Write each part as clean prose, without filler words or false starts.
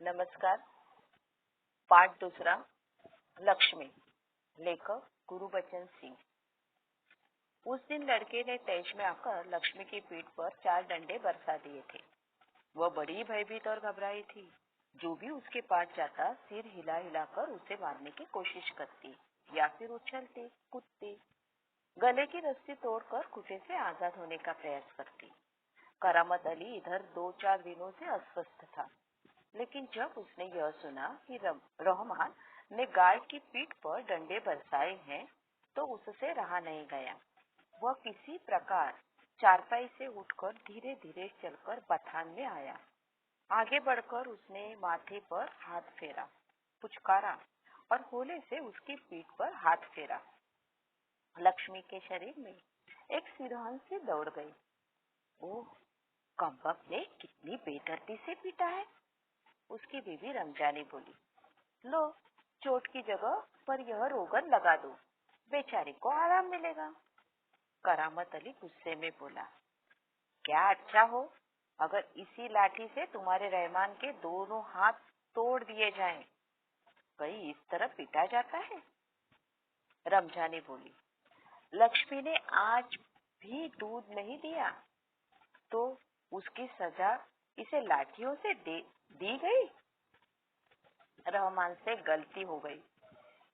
नमस्कार। पाठ दूसरा। लक्ष्मी। लेखक गुरुबचन सिंह। उस दिन लड़के ने तेज में आकर लक्ष्मी की पीठ पर 4 डंडे बरसा दिए थे। वह बड़ी भयभीत और घबराई थी। जो भी उसके पास जाता सिर हिला हिलाकर उसे मारने की कोशिश करती या फिर उछलती कूदती, गले की रस्सी तोड़कर खूंटे से आजाद होने का प्रयास करती। करामत अली इधर 2-4 दिनों से अस्वस्थ था, लेकिन जब उसने यह सुना कि रहमान ने गाय की पीठ पर डंडे बरसाए हैं, तो उससे रहा नहीं गया। वह किसी प्रकार चारपाई से उठकर धीरे धीरे चलकर बथान में आया। आगे बढ़कर उसने माथे पर हाथ फेरा, पुचकारा और होले से उसकी पीठ पर हाथ फेरा। लक्ष्मी के शरीर में एक सिरहन सी दौड़ गई। ओह, कमबख्त ने कितनी बेदर्दी से पीटा है, उसकी बीवी रमजानी बोली। लो, चोट की जगह पर यह रोगन लगा दो, बेचारी को आराम मिलेगा। करामत अली गुस्से में बोला, क्या अच्छा हो अगर इसी लाठी से तुम्हारे रहमान के दोनों हाथ तोड़ दिए जाएं। कहीं इस तरह पीटा जाता है? रमजानी बोली, लक्ष्मी ने आज भी दूध नहीं दिया तो उसकी सजा इसे लाठियों से दी गई। रहमान से गलती हो गई,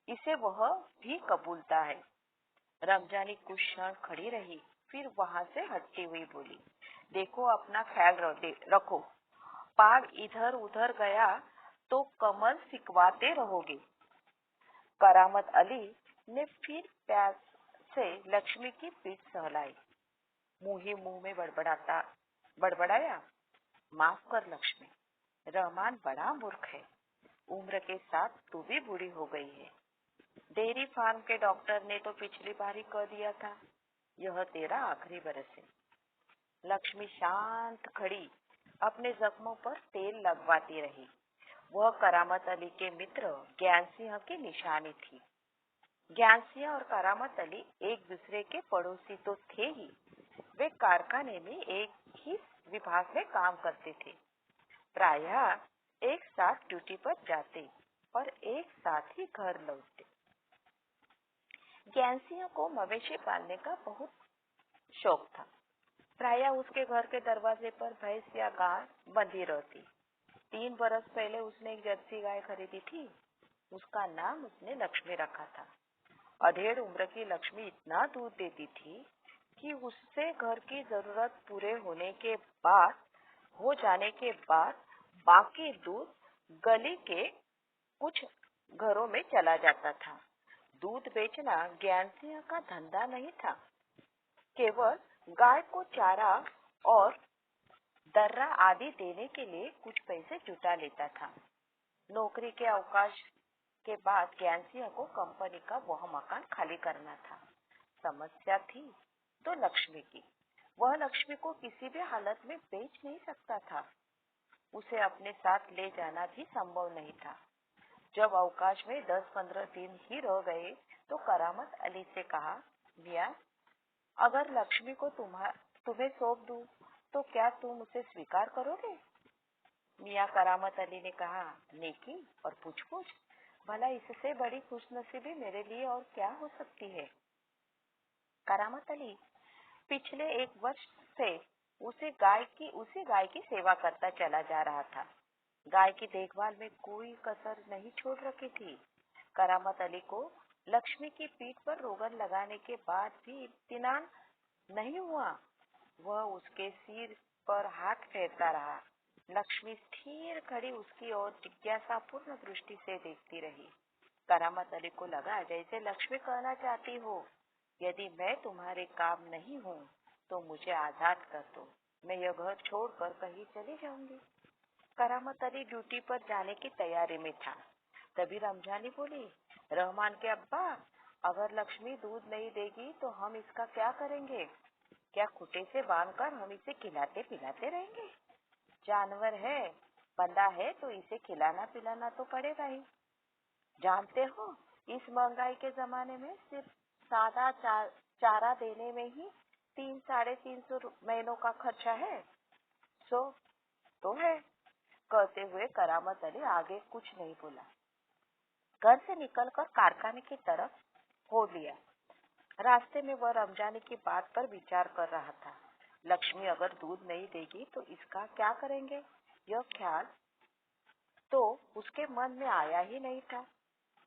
इसे वह भी कबूलता है। रमजानी कुछ क्षण खड़ी रही, फिर वहां से हटती हुई बोली, देखो अपना ख्याल रखो। पाग इधर उधर गया तो कमर सिकवाते रहोगे। करामत अली ने फिर प्यार से लक्ष्मी की पीठ सहलाई। मुंह ही मुंह में बड़बड़ाया, माफ कर लक्ष्मी, रहमान बड़ा मूर्ख है। उम्र के साथ तू भी बूढ़ी हो गई है। डेयरी फार्म के डॉक्टर ने तो पिछली बार ही कह दिया था, यह तेरा आखिरी बरस है। लक्ष्मी शांत खड़ी अपने जख्मों पर तेल लगवाती रही। वह करामत अली के मित्र ज्ञान सिंह की निशानी थी। ज्ञान सिंह और करामत अली एक दूसरे के पड़ोसी तो थे ही, वे कारखाने में एक ही विभाग में काम करते थे। प्रायः एक साथ ड्यूटी पर जाते और एक साथ ही घर लौटते। ज्ञान सिंह को मवेशी पालने का बहुत शौक था। प्रायः उसके घर के दरवाजे पर भैंस या गाय बंधी रहती। 3 बरस पहले उसने एक जर्सी गाय खरीदी थी। उसका नाम उसने लक्ष्मी रखा था। अधेड़ उम्र की लक्ष्मी इतना दूध देती थी कि उससे घर की जरूरत पूरे हो जाने के बाद बाकी दूध गली के कुछ घरों में चला जाता था। दूध बेचना ज्ञान सिंह का धंधा नहीं था, केवल गाय को चारा और दर्रा आदि देने के लिए कुछ पैसे जुटा लेता था। नौकरी के अवकाश के बाद ज्ञान सिंह को कंपनी का वह मकान खाली करना था। समस्या थी तो लक्ष्मी की। वह लक्ष्मी को किसी भी हालत में बेच नहीं सकता था। उसे अपने साथ ले जाना भी संभव नहीं था। जब अवकाश में 10-15 दिन ही रह गए तो करामत अली से कहा, मियां, अगर लक्ष्मी को तुम्हें सौंप दूं तो क्या तुम उसे स्वीकार करोगे? मियां करामत अली ने कहा, नेकी और पूछ-पूछ, भला इससे बड़ी खुशनसीबी मेरे लिए और क्या हो सकती है? करामत अली पिछले 1 वर्ष से उसी गाय की सेवा करता चला जा रहा था। गाय की देखभाल में कोई कसर नहीं छोड़ रखी थी। करामत अली को लक्ष्मी की पीठ पर रोगन लगाने के बाद भी इत्मीनान नहीं हुआ। वह उसके सिर पर हाथ फेरता रहा। लक्ष्मी स्थिर खड़ी उसकी ओर जिज्ञासापूर्ण दृष्टि से देखती रही। करामत अली को लगा जैसे लक्ष्मी कहना चाहती हो, यदि मैं तुम्हारे काम नहीं हूँ तो मुझे आजाद कर दो, मैं यह घर छोड़कर कहीं चली जाऊंगी। करामत अली ड्यूटी पर जाने की तैयारी में था। तभी रमजानी बोली, रहमान के अब्बा, अगर लक्ष्मी दूध नहीं देगी तो हम इसका क्या करेंगे? क्या खूंटे से बांधकर हम इसे खिलाते पिलाते रहेंगे? जानवर है, बंदा है तो इसे खिलाना पिलाना तो पड़ेगा ही। जानते हो, इस महंगाई के जमाने में सिर्फ सादा चारा देने में ही 300-350 महीनों का खर्चा है। सो तो है, कहते हुए करामत अली आगे कुछ नहीं बोला। घर से निकलकर कारखाने की तरफ हो लिया। रास्ते में वह रमजानी की बात पर विचार कर रहा था। लक्ष्मी अगर दूध नहीं देगी तो इसका क्या करेंगे, यह ख्याल तो उसके मन में आया ही नहीं था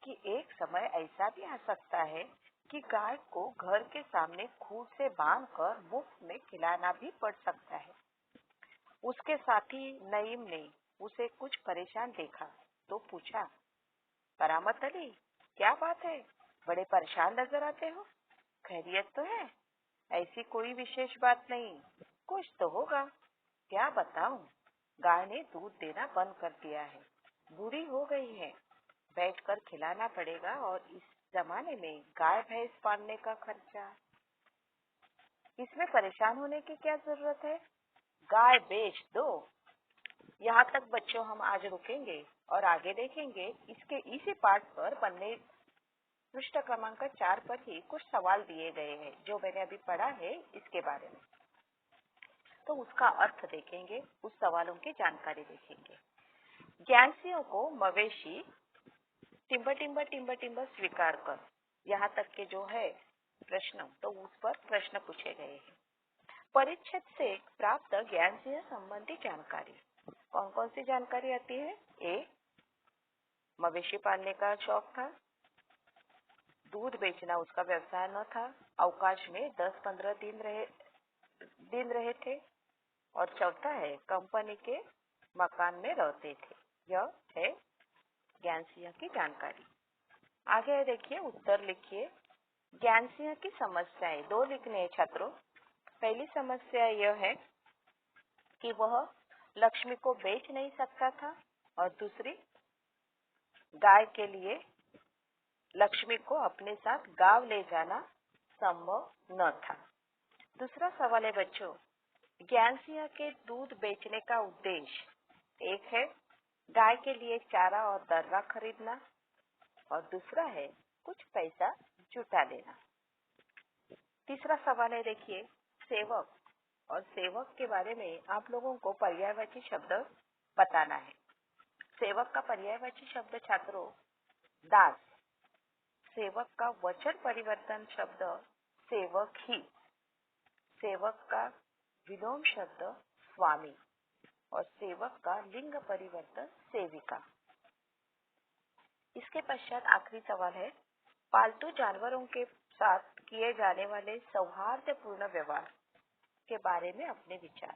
कि एक समय ऐसा भी आ सकता है कि गाय को घर के सामने खूंट से बांधकर मुफ्त में खिलाना भी पड़ सकता है। उसके साथी नईम ने उसे कुछ परेशान देखा तो पूछा, करामत अली, क्या बात है, बड़े परेशान नजर आते हो, खैरियत तो है? ऐसी कोई विशेष बात नहीं, कुछ तो होगा। क्या बताऊं, गाय ने दूध देना बंद कर दिया है, बूढ़ी हो गई है, बैठकर खिलाना पड़ेगा और इस जमाने में गाय भैंस पालने का खर्चा। इसमें परेशान होने की क्या जरूरत है, गाय बेच दो। यहाँ तक बच्चों हम आज रुकेंगे और आगे देखेंगे। इसके इसी पाठ पर बनने पृष्ठ क्रमांक 4 पर ही कुछ सवाल दिए गए हैं जो मैंने अभी पढ़ा है इसके बारे में, तो उसका अर्थ देखेंगे, उस सवालों की जानकारी देखेंगे। ज्ञानसियों को मवेशी टिम्बर टिम्बर टिम्बर टिम्बर स्वीकार कर, यहाँ तक के जो है प्रश्न, तो उस पर प्रश्न पूछे गए हैं। परिच्छेद से प्राप्त ज्ञान से संबंधी जानकारी, कौन कौन सी जानकारी आती है? ए, मवेशी पालने का शौक था, दूध बेचना उसका व्यवसाय न था, अवकाश में 10-15 दिन रहे थे, और चौथा है कंपनी के मकान में रहते थे। यह है ज्ञान सिंह की जानकारी। आगे देखिए, उत्तर लिखिए। ज्ञान सिंह की समस्याएं 2 लिखने हैं छात्रों। पहली समस्या यह है कि वह लक्ष्मी को बेच नहीं सकता था, और दूसरी, गाय के लिए लक्ष्मी को अपने साथ गांव ले जाना संभव न था। दूसरा सवाल है बच्चों, ज्ञान सिंह के दूध बेचने का उद्देश्य, एक है गाय के लिए चारा और दर्रा खरीदना, और दूसरा है कुछ पैसा जुटा लेना। तीसरा सवाल है, देखिए, सेवक, और सेवक के बारे में आप लोगों को पर्यायवाची शब्द बताना है। सेवक का पर्यायवाची शब्द छात्रों दास, सेवक का वचन परिवर्तन शब्द सेवक ही, सेवक का विलोम शब्द स्वामी, और सेवक का लिंग परिवर्तन सेविका। इसके पश्चात आखिरी सवाल है, पालतू जानवरों के साथ किए जाने वाले सौहार्दपूर्ण व्यवहार के बारे में अपने विचार।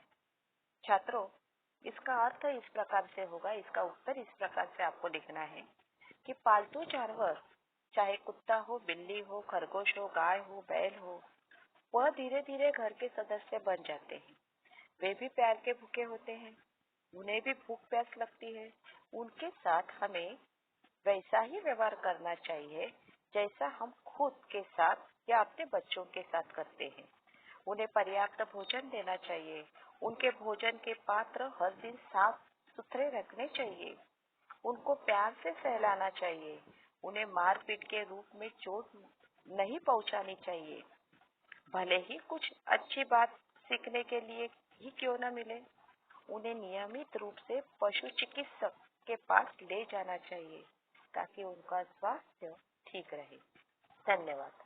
छात्रों, इसका अर्थ इस प्रकार से होगा, इसका उत्तर इस प्रकार से आपको लिखना है कि पालतू जानवर, चाहे कुत्ता हो, बिल्ली हो, खरगोश हो, गाय हो, बैल हो, वह धीरे धीरे घर के सदस्य बन जाते हैं। वे भी प्यार के भूखे होते हैं, उन्हें भी भूख प्यास लगती है। उनके साथ हमें वैसा ही व्यवहार करना चाहिए जैसा हम खुद के साथ या अपने बच्चों के साथ करते हैं। उन्हें पर्याप्त भोजन देना चाहिए, उनके भोजन के पात्र हर दिन साफ सुथरे रखने चाहिए, उनको प्यार से सहलाना चाहिए, उन्हें मारपीट के रूप में चोट नहीं पहुंचानी चाहिए। भले ही कुछ अच्छी बात सीखने के लिए ही क्यों न मिले, उन्हें नियमित रूप से पशु चिकित्सक के पास ले जाना चाहिए ताकि उनका स्वास्थ्य ठीक रहे। धन्यवाद।